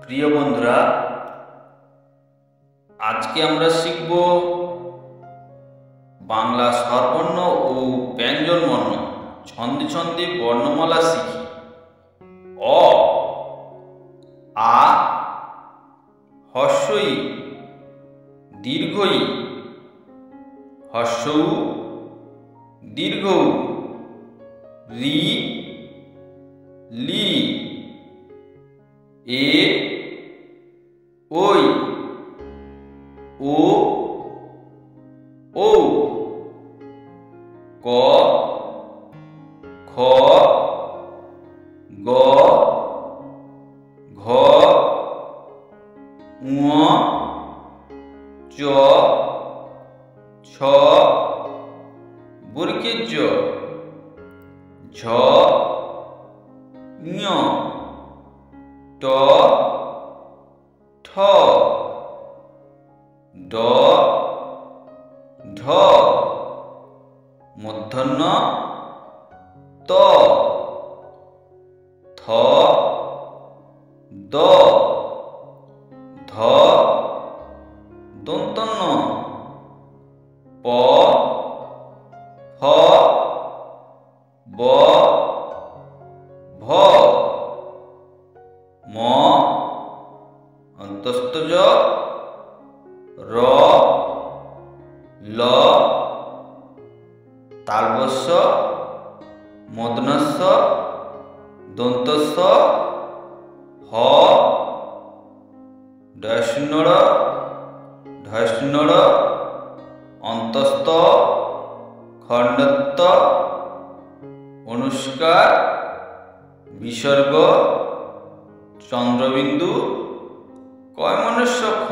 প্রিয় বন্ধুরা, আজকে আমরা শিখব বাংলা স্বরবর্ণ ও ব্যঞ্জনবর্ণ ছন্দে ছন্দে বর্ণমালা শিখি। অ আ হ্রস্ব ই দীর্ঘ ই হ্রস্ব উ দীর্ঘ উ রি লি এ ওই ও ঔ ক খ গ ঘ ঙ চ ছ বর্গের জ ঝ ঞ ট ঠ ড ঢ মূর্ধন্য ত থ দ ধ দন্তন্য প ফ ব ভ ম অন্তস্থ জ র ল তালবস্য মূর্ধন্যস্ব দন্তস্ব হ ডয়শূন্য ঢয়শূন্য অন্তস্থ খণ্ডত্ব অনুস্কার বিসর্গ চন্দ্রবিন্দু কয়মনস্য খ